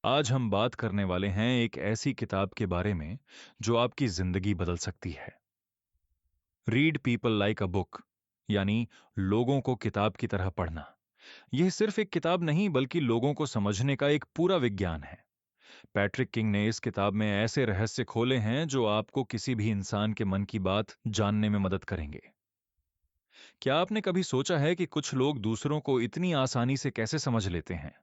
आज हम बात करने वाले हैं एक ऐसी किताब के बारे में जो आपकी जिंदगी बदल सकती है। Read people like a book, यानी लोगों को किताब की तरह पढ़ना। यह सिर्फ एक किताब नहीं बल्कि लोगों को समझने का एक पूरा विज्ञान है। पैट्रिक किंग ने इस किताब में ऐसे रहस्य खोले हैं जो आपको किसी भी इंसान के मन की बात जानने में मदद करेंगे। क्या आपने कभी सोचा है कि कुछ लोग दूसरों को इतनी आसानी से कैसे समझ लेते हैं?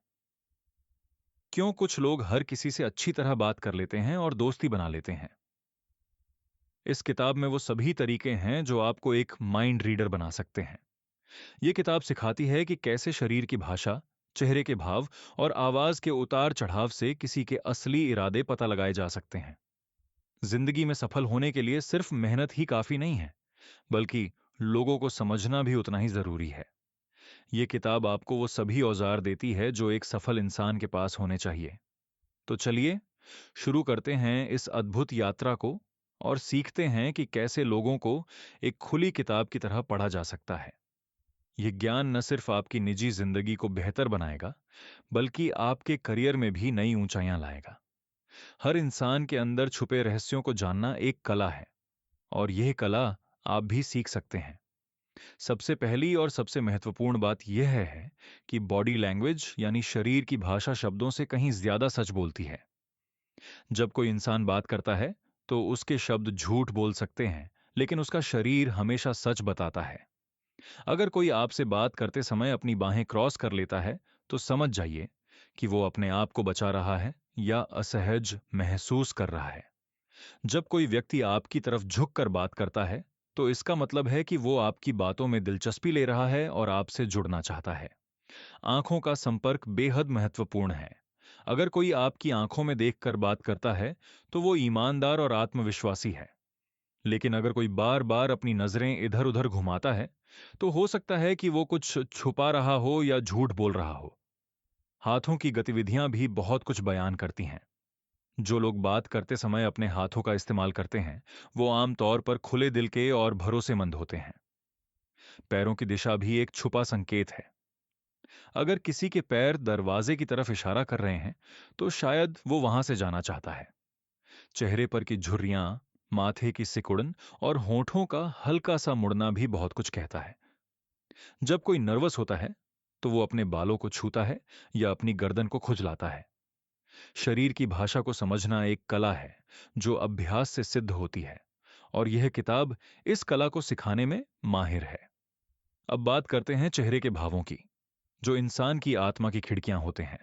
क्यों कुछ लोग हर किसी से अच्छी तरह बात कर लेते हैं और दोस्ती बना लेते हैं? इस किताब में वो सभी तरीके हैं जो आपको एक माइंड रीडर बना सकते हैं। ये किताब सिखाती है कि कैसे शरीर की भाषा, चेहरे के भाव और आवाज के उतार चढ़ाव से किसी के असली इरादे पता लगाए जा सकते हैं। जिंदगी में सफल होने के लिए सिर्फ मेहनत ही काफी नहीं है, बल्कि लोगों को समझना भी उतना ही जरूरी है। ये किताब आपको वो सभी औजार देती है जो एक सफल इंसान के पास होने चाहिए। तो चलिए शुरू करते हैं इस अद्भुत यात्रा को और सीखते हैं कि कैसे लोगों को एक खुली किताब की तरह पढ़ा जा सकता है। यह ज्ञान न सिर्फ आपकी निजी जिंदगी को बेहतर बनाएगा, बल्कि आपके करियर में भी नई ऊंचाइयां लाएगा। हर इंसान के अंदर छुपे रहस्यों को जानना एक कला है, और यह कला आप भी सीख सकते हैं। सबसे पहली और सबसे महत्वपूर्ण बात यह है कि बॉडी लैंग्वेज यानी शरीर की भाषा शब्दों से कहीं ज्यादा सच बोलती है। जब कोई इंसान बात करता है तो उसके शब्द झूठ बोल सकते हैं, लेकिन उसका शरीर हमेशा सच बताता है। अगर कोई आपसे बात करते समय अपनी बाहें क्रॉस कर लेता है, तो समझ जाइए कि वो अपने आप को बचा रहा है या असहज महसूस कर रहा है। जब कोई व्यक्ति आपकी तरफ झुक कर बात करता है, तो इसका मतलब है कि वो आपकी बातों में दिलचस्पी ले रहा है और आपसे जुड़ना चाहता है। आंखों का संपर्क बेहद महत्वपूर्ण है। अगर कोई आपकी आंखों में देखकर बात करता है, तो वो ईमानदार और आत्मविश्वासी है। लेकिन अगर कोई बार बार अपनी नजरें इधर उधर घुमाता है, तो हो सकता है कि वो कुछ छुपा रहा हो या झूठ बोल रहा हो। हाथों की गतिविधियां भी बहुत कुछ बयान करती हैं। जो लोग बात करते समय अपने हाथों का इस्तेमाल करते हैं, वो आमतौर पर खुले दिल के और भरोसेमंद होते हैं। पैरों की दिशा भी एक छुपा संकेत है। अगर किसी के पैर दरवाजे की तरफ इशारा कर रहे हैं, तो शायद वो वहां से जाना चाहता है। चेहरे पर की झुर्रियां, माथे की सिकुड़न और होठों का हल्का सा मुड़ना भी बहुत कुछ कहता है। जब कोई नर्वस होता है, तो वो अपने बालों को छूता है या अपनी गर्दन को खुजलाता है। शरीर की भाषा को समझना एक कला है जो अभ्यास से सिद्ध होती है, और यह किताब इस कला को सिखाने में माहिर है। अब बात करते हैं चेहरे के भावों की, जो इंसान की आत्मा की खिड़कियां होते हैं।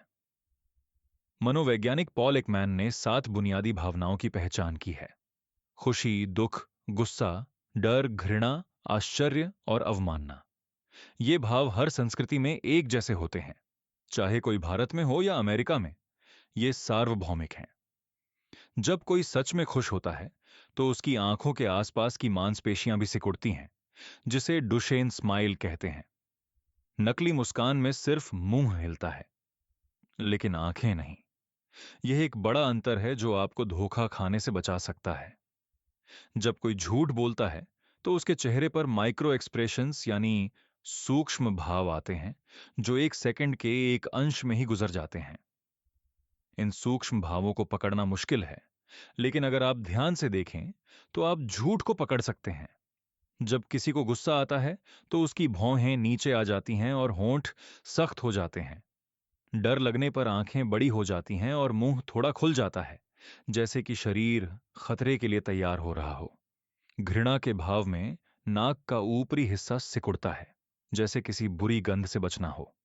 मनोवैज्ञानिक पॉल एकमैन ने 7 बुनियादी भावनाओं की पहचान की है: खुशी, दुख, गुस्सा, डर, घृणा, आश्चर्य और अवमानना। ये भाव हर संस्कृति में एक जैसे होते हैं, चाहे कोई भारत में हो या अमेरिका में। ये सार्वभौमिक हैं। जब कोई सच में खुश होता है, तो उसकी आंखों के आसपास की मांसपेशियां भी सिकुड़ती हैं, जिसे डुशेन स्माइल कहते हैं। नकली मुस्कान में सिर्फ मुंह हिलता है, लेकिन आंखें नहीं। यह एक बड़ा अंतर है जो आपको धोखा खाने से बचा सकता है। जब कोई झूठ बोलता है, तो उसके चेहरे पर माइक्रो एक्सप्रेशंस यानी सूक्ष्म भाव आते हैं, जो एक सेकंड के एक अंश में ही गुजर जाते हैं। इन सूक्ष्म भावों को पकड़ना मुश्किल है, लेकिन अगर आप ध्यान से देखें, तो आप झूठ को पकड़ सकते हैं। जब किसी को गुस्सा आता है, तो उसकी भौहें नीचे आ जाती हैं और होंठ सख्त हो जाते हैं। डर लगने पर आंखें बड़ी हो जाती हैं और मुंह थोड़ा खुल जाता है, जैसे कि शरीर खतरे के लिए तैयार हो रहा हो। घृणा के भाव में नाक का ऊपरी हिस्सा सिकुड़ता है, जैसे किसी बुरी गंध से बचना हो।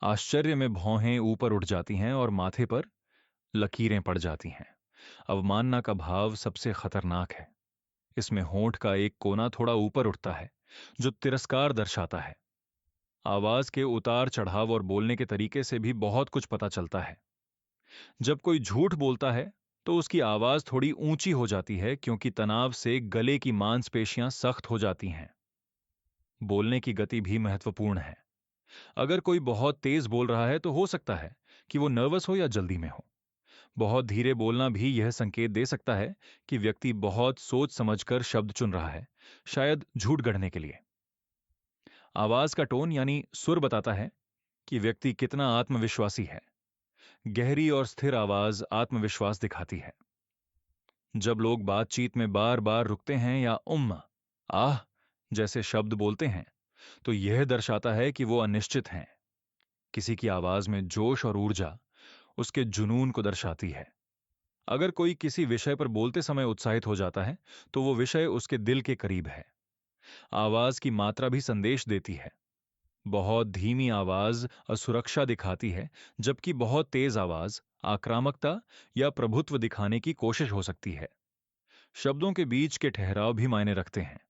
आश्चर्य में भौहें ऊपर उठ जाती हैं और माथे पर लकीरें पड़ जाती हैं। अवमानना का भाव सबसे खतरनाक है। इसमें होंठ का एक कोना थोड़ा ऊपर उठता है, जो तिरस्कार दर्शाता है। आवाज के उतार चढ़ाव और बोलने के तरीके से भी बहुत कुछ पता चलता है। जब कोई झूठ बोलता है, तो उसकी आवाज थोड़ी ऊंची हो जाती है, क्योंकि तनाव से गले की मांसपेशियां सख्त हो जाती हैं। बोलने की गति भी महत्वपूर्ण है। अगर कोई बहुत तेज बोल रहा है, तो हो सकता है कि वो नर्वस हो या जल्दी में हो। बहुत धीरे बोलना भी यह संकेत दे सकता है कि व्यक्ति बहुत सोच समझकर शब्द चुन रहा है, शायद झूठ गढ़ने के लिए। आवाज का टोन यानी सुर बताता है कि व्यक्ति कितना आत्मविश्वासी है। गहरी और स्थिर आवाज आत्मविश्वास दिखाती है। जब लोग बातचीत में बार बार रुकते हैं या आह जैसे शब्द बोलते हैं, तो यह दर्शाता है कि वो अनिश्चित हैं। किसी की आवाज में जोश और ऊर्जा उसके जुनून को दर्शाती है। अगर कोई किसी विषय पर बोलते समय उत्साहित हो जाता है, तो वो विषय उसके दिल के करीब है। आवाज की मात्रा भी संदेश देती है। बहुत धीमी आवाज असुरक्षा दिखाती है, जबकि बहुत तेज आवाज आक्रामकता या प्रभुत्व दिखाने की कोशिश हो सकती है। शब्दों के बीच के ठहराव भी मायने रखते हैं।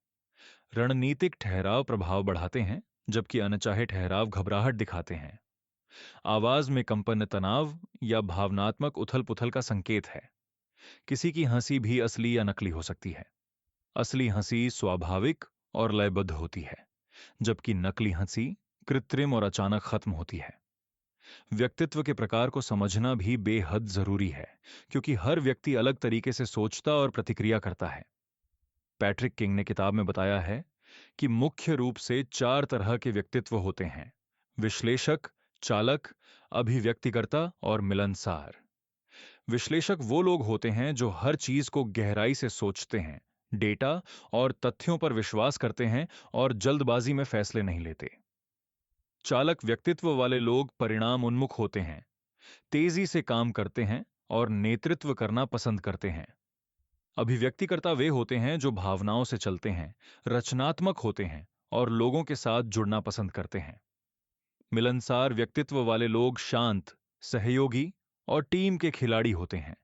रणनीतिक ठहराव प्रभाव बढ़ाते हैं, जबकि अनचाहे ठहराव घबराहट दिखाते हैं। आवाज में कंपन तनाव या भावनात्मक उथल पुथल का संकेत है। किसी की हंसी भी असली या नकली हो सकती है। असली हंसी स्वाभाविक और लयबद्ध होती है, जबकि नकली हंसी कृत्रिम और अचानक खत्म होती है। व्यक्तित्व के प्रकार को समझना भी बेहद जरूरी है, क्योंकि हर व्यक्ति अलग तरीके से सोचता और प्रतिक्रिया करता है। पैट्रिक किंग ने किताब में बताया है कि मुख्य रूप से 4 तरह के व्यक्तित्व होते हैं: विश्लेषक, चालक, अभिव्यक्तिकर्ता और मिलनसार। विश्लेषक वो लोग होते हैं जो हर चीज को गहराई से सोचते हैं, डेटा और तथ्यों पर विश्वास करते हैं और जल्दबाजी में फैसले नहीं लेते। चालक व्यक्तित्व वाले लोग परिणाम उन्मुख होते हैं, तेजी से काम करते हैं और नेतृत्व करना पसंद करते हैं। अभिव्यक्तिकर्ता वे होते हैं जो भावनाओं से चलते हैं, रचनात्मक होते हैं और लोगों के साथ जुड़ना पसंद करते हैं। मिलनसार व्यक्तित्व वाले लोग शांत, सहयोगी और टीम के खिलाड़ी होते हैं,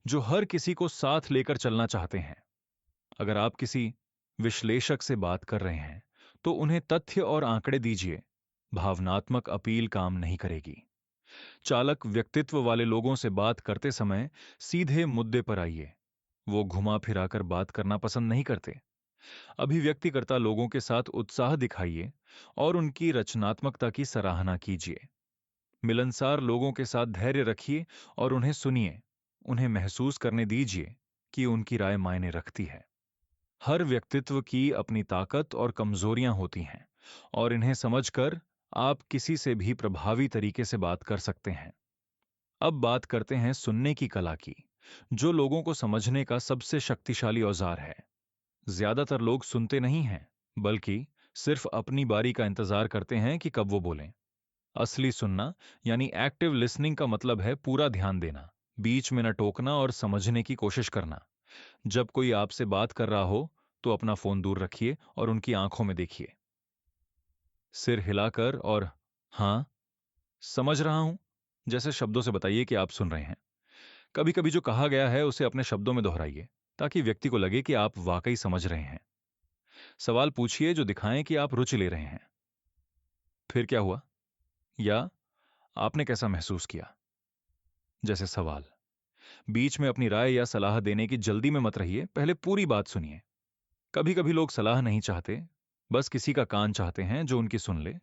जो हर किसी को साथ लेकर चलना चाहते हैं। अगर आप किसी विश्लेषक से बात कर रहे हैं, तो उन्हें तथ्य और आंकड़े दीजिए। भावनात्मक अपील काम नहीं करेगी। चालक व्यक्तित्व वाले लोगों से बात करते समय सीधे मुद्दे पर आइए। वो घुमा फिराकर बात करना पसंद नहीं करते। अभिव्यक्तिकर्ता लोगों के साथ उत्साह दिखाइए और उनकी रचनात्मकता की सराहना कीजिए। मिलनसार लोगों के साथ धैर्य रखिए और उन्हें सुनिए। उन्हें महसूस करने दीजिए कि उनकी राय मायने रखती है। हर व्यक्तित्व की अपनी ताकत और कमजोरियां होती हैं, और इन्हें समझकर आप किसी से भी प्रभावी तरीके से बात कर सकते हैं। अब बात करते हैं सुनने की कला की, जो लोगों को समझने का सबसे शक्तिशाली औजार है। ज्यादातर लोग सुनते नहीं हैं, बल्कि सिर्फ अपनी बारी का इंतजार करते हैं कि कब वो बोलें। असली सुनना यानी एक्टिव लिसनिंग का मतलब है पूरा ध्यान देना, बीच में न टोकना और समझने की कोशिश करना। जब कोई आपसे बात कर रहा हो, तो अपना फोन दूर रखिए और उनकी आंखों में देखिए। सिर हिलाकर और हां, समझ रहा हूं जैसे शब्दों से बताइए कि आप सुन रहे हैं। कभी कभी जो कहा गया है उसे अपने शब्दों में दोहराइए, ताकि व्यक्ति को लगे कि आप वाकई समझ रहे हैं। सवाल पूछिए जो दिखाएं कि आप रुचि ले रहे हैं। फिर क्या हुआ, या आपने कैसा महसूस किया, जैसे सवाल। बीच में अपनी राय या सलाह देने की जल्दी में मत रहिए, पहले पूरी बात सुनिए। कभी कभी लोग सलाह नहीं चाहते, बस किसी का कान चाहते हैं जो उनकी सुन ले।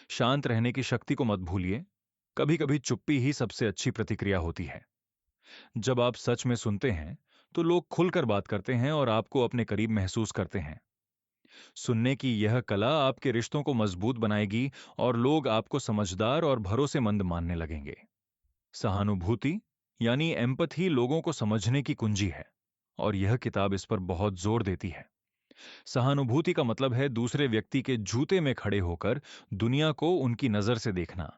शांत रहने की शक्ति को मत भूलिए। कभी कभी चुप्पी ही सबसे अच्छी प्रतिक्रिया होती है। जब आप सच में सुनते हैं, तो लोग खुलकर बात करते हैं और आपको अपने करीब महसूस करते हैं। सुनने की यह कला आपके रिश्तों को मजबूत बनाएगी और लोग आपको समझदार और भरोसेमंद मानने लगेंगे। सहानुभूति यानी एम्पथी लोगों को समझने की कुंजी है, और यह किताब इस पर बहुत जोर देती है। सहानुभूति का मतलब है दूसरे व्यक्ति के जूते में खड़े होकर दुनिया को उनकी नजर से देखना।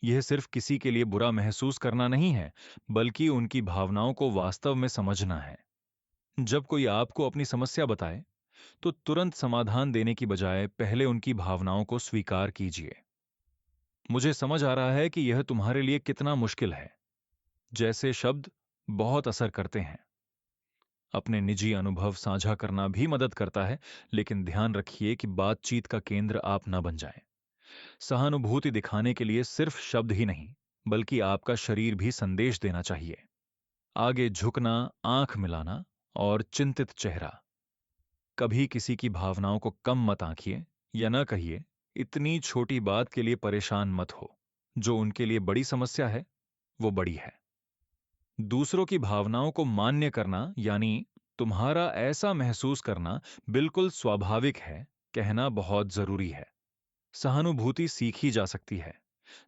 यह सिर्फ किसी के लिए बुरा महसूस करना नहीं है, बल्कि उनकी भावनाओं को वास्तव में समझना है। जब कोई आपको अपनी समस्या बताए, तो तुरंत समाधान देने की बजाय पहले उनकी भावनाओं को स्वीकार कीजिए। मुझे समझ आ रहा है कि यह तुम्हारे लिए कितना मुश्किल है, जैसे शब्द बहुत असर करते हैं। अपने निजी अनुभव साझा करना भी मदद करता है, लेकिन ध्यान रखिए कि बातचीत का केंद्र आप न बन जाएं। सहानुभूति दिखाने के लिए सिर्फ शब्द ही नहीं, बल्कि आपका शरीर भी संदेश देना चाहिए। आगे झुकना, आंख मिलाना और चिंतित चेहरा। कभी किसी की भावनाओं को कम मत आंकिए या न कहिए, इतनी छोटी बात के लिए परेशान मत हो। जो उनके लिए बड़ी समस्या है, वो बड़ी है। दूसरों की भावनाओं को मान्य करना यानी तुम्हारा ऐसा महसूस करना बिल्कुल स्वाभाविक है, कहना बहुत जरूरी है। सहानुभूति सीखी जा सकती है,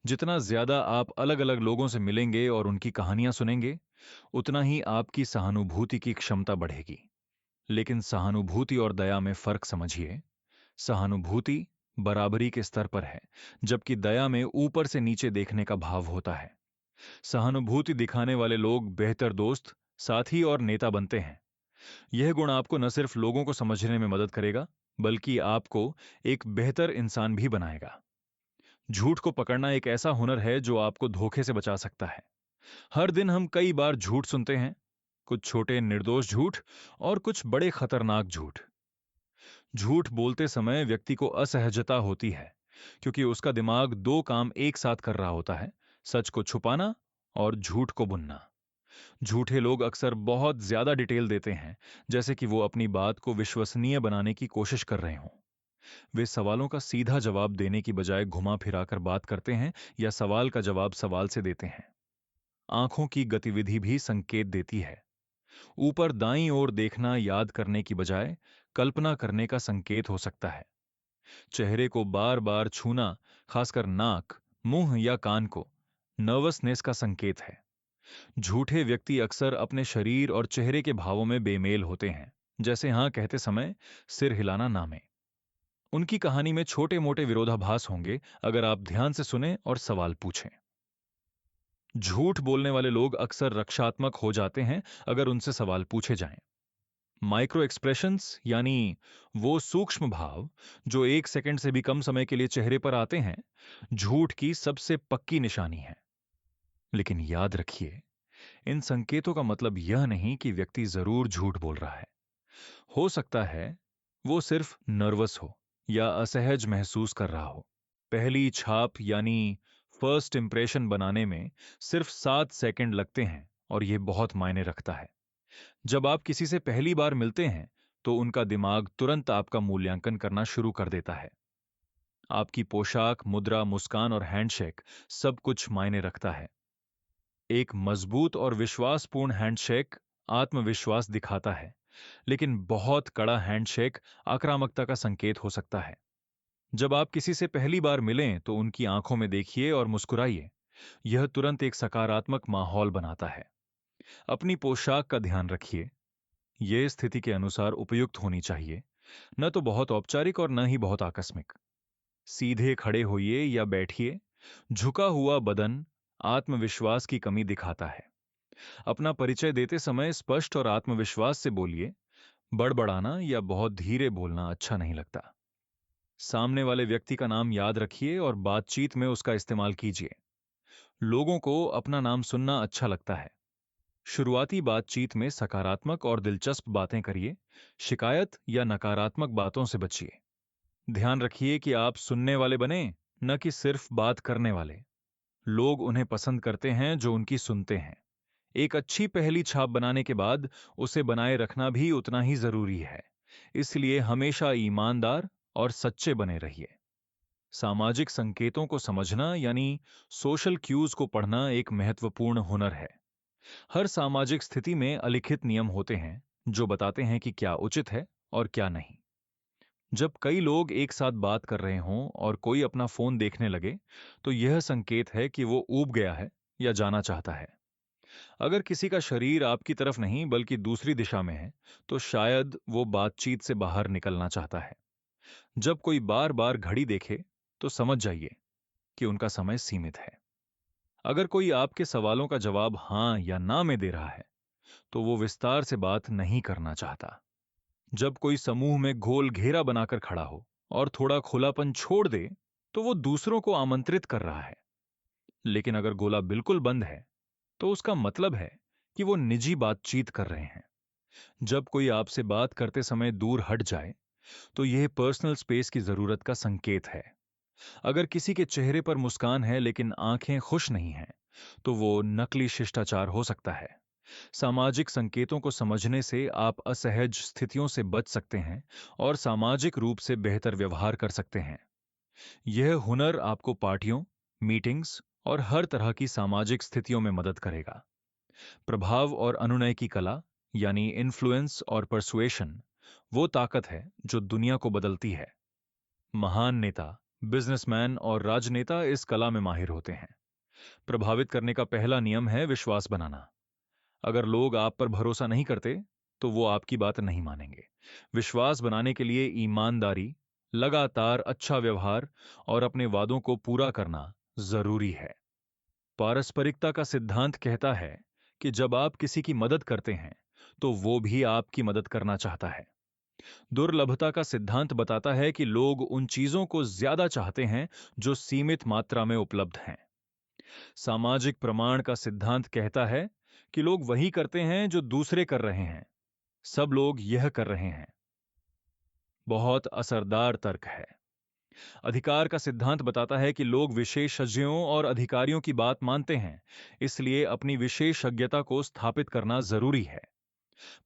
जितना ज्यादा आप अलग अलग लोगों से मिलेंगे और उनकी कहानियां सुनेंगे, उतना ही आपकी सहानुभूति की क्षमता बढ़ेगी। लेकिन सहानुभूति और दया में फर्क समझिए। सहानुभूति बराबरी के स्तर पर है, जबकि दया में ऊपर से नीचे देखने का भाव होता है। सहानुभूति दिखाने वाले लोग बेहतर दोस्त, साथी और नेता बनते हैं। यह गुण आपको न सिर्फ लोगों को समझने में मदद करेगा, बल्कि आपको एक बेहतर इंसान भी बनाएगा। झूठ को पकड़ना एक ऐसा हुनर है जो आपको धोखे से बचा सकता है। हर दिन हम कई बार झूठ सुनते हैं, कुछ छोटे निर्दोष झूठ और कुछ बड़े खतरनाक झूठ। झूठ बोलते समय व्यक्ति को असहजता होती है, क्योंकि उसका दिमाग दो काम एक साथ कर रहा होता है: सच को छुपाना और झूठ को बुनना। झूठे लोग अक्सर बहुत ज्यादा डिटेल देते हैं, जैसे कि वो अपनी बात को विश्वसनीय बनाने की कोशिश कर रहे हों। वे सवालों का सीधा जवाब देने की बजाय घुमा फिराकर बात करते हैं या सवाल का जवाब सवाल से देते हैं। आंखों की गतिविधि भी संकेत देती है। ऊपर दाईं ओर देखना याद करने की बजाय कल्पना करने का संकेत हो सकता है। चेहरे को बार बार छूना, खासकर नाक, मुंह या कान को, नर्वसनेस का संकेत है। झूठे व्यक्ति अक्सर अपने शरीर और चेहरे के भावों में बेमेल होते हैं, जैसे हां कहते समय सिर हिलाना नामे। उनकी कहानी में छोटे मोटे विरोधाभास होंगे, अगर आप ध्यान से सुने और सवाल पूछें। झूठ बोलने वाले लोग अक्सर रक्षात्मक हो जाते हैं अगर उनसे सवाल पूछे जाएं। माइक्रो एक्सप्रेशंस, यानी वो सूक्ष्म भाव जो 1 सेकंड से भी कम समय के लिए चेहरे पर आते हैं, झूठ की सबसे पक्की निशानी है। लेकिन याद रखिए, इन संकेतों का मतलब यह नहीं कि व्यक्ति जरूर झूठ बोल रहा है। हो सकता है वो सिर्फ नर्वस हो या असहज महसूस कर रहा हो। पहली छाप यानी फर्स्ट इंप्रेशन बनाने में सिर्फ 7 सेकंड लगते हैं, और यह बहुत मायने रखता है। जब आप किसी से पहली बार मिलते हैं, तो उनका दिमाग तुरंत आपका मूल्यांकन करना शुरू कर देता है। आपकी पोशाक, मुद्रा, मुस्कान और हैंडशेक सब कुछ मायने रखता है। एक मजबूत और विश्वासपूर्ण हैंडशेक आत्मविश्वास दिखाता है, लेकिन बहुत कड़ा हैंडशेक आक्रामकता का संकेत हो सकता है। जब आप किसी से पहली बार मिलें, तो उनकी आंखों में देखिए और मुस्कुराइए। यह तुरंत एक सकारात्मक माहौल बनाता है। अपनी पोशाक का ध्यान रखिए। यह स्थिति के अनुसार उपयुक्त होनी चाहिए, न तो बहुत औपचारिक और न ही बहुत आकस्मिक। सीधे खड़े होइए या बैठिए। झुका हुआ बदन आत्मविश्वास की कमी दिखाता है। अपना परिचय देते समय स्पष्ट और आत्मविश्वास से बोलिए। बड़बड़ाना या बहुत धीरे बोलना अच्छा नहीं लगता। सामने वाले व्यक्ति का नाम याद रखिए और बातचीत में उसका इस्तेमाल कीजिए। लोगों को अपना नाम सुनना अच्छा लगता है। शुरुआती बातचीत में सकारात्मक और दिलचस्प बातें करिए। शिकायत या नकारात्मक बातों से बचिए। ध्यान रखिए कि आप सुनने वाले बने, न कि सिर्फ बात करने वाले। लोग उन्हें पसंद करते हैं जो उनकी सुनते हैं। एक अच्छी पहली छाप बनाने के बाद उसे बनाए रखना भी उतना ही जरूरी है। इसलिए हमेशा ईमानदार और सच्चे बने रहिए। सामाजिक संकेतों को समझना यानी सोशल क्यूज को पढ़ना एक महत्वपूर्ण हुनर है। हर सामाजिक स्थिति में अलिखित नियम होते हैं जो बताते हैं कि क्या उचित है और क्या नहीं। जब कई लोग एक साथ बात कर रहे हों और कोई अपना फोन देखने लगे, तो यह संकेत है कि वो ऊब गया है या जाना चाहता है। अगर किसी का शरीर आपकी तरफ नहीं बल्कि दूसरी दिशा में है, तो शायद वो बातचीत से बाहर निकलना चाहता है। जब कोई बार बार घड़ी देखे, तो समझ जाइए कि उनका समय सीमित है। अगर कोई आपके सवालों का जवाब हां या ना में दे रहा है, तो वो विस्तार से बात नहीं करना चाहता। जब कोई समूह में गोल घेरा बनाकर खड़ा हो और थोड़ा खुलापन छोड़ दे, तो वो दूसरों को आमंत्रित कर रहा है। लेकिन अगर गोला बिल्कुल बंद है, तो उसका मतलब है कि वो निजी बातचीत कर रहे हैं। जब कोई आपसे बात करते समय दूर हट जाए, तो यह पर्सनल स्पेस की जरूरत का संकेत है। अगर किसी के चेहरे पर मुस्कान है लेकिन आंखें खुश नहीं हैं, तो वो नकली शिष्टाचार हो सकता है। सामाजिक संकेतों को समझने से आप असहज स्थितियों से बच सकते हैं और सामाजिक रूप से बेहतर व्यवहार कर सकते हैं। यह हुनर आपको पार्टियों, मीटिंग्स और हर तरह की सामाजिक स्थितियों में मदद करेगा। प्रभाव और अनुनय की कला, यानी इन्फ्लुएंस और परसुएशन, वो ताकत है जो दुनिया को बदलती है। महान नेता, बिजनेसमैन और राजनेता इस कला में माहिर होते हैं। प्रभावित करने का पहला नियम है विश्वास बनाना। अगर लोग आप पर भरोसा नहीं करते, तो वो आपकी बात नहीं मानेंगे। विश्वास बनाने के लिए ईमानदारी, लगातार अच्छा व्यवहार और अपने वादों को पूरा करना जरूरी है। पारस्परिकता का सिद्धांत कहता है कि जब आप किसी की मदद करते हैं, तो वो भी आपकी मदद करना चाहता है। दुर्लभता का सिद्धांत बताता है कि लोग उन चीजों को ज्यादा चाहते हैं जो सीमित मात्रा में उपलब्ध हैं। सामाजिक प्रमाण का सिद्धांत कहता है कि लोग वही करते हैं जो दूसरे कर रहे हैं। सब लोग यह कर रहे हैं। बहुत असरदार तर्क है। अधिकार का सिद्धांत बताता है कि लोग विशेषज्ञों और अधिकारियों की बात मानते हैं, इसलिए अपनी विशेषज्ञता को स्थापित करना जरूरी है।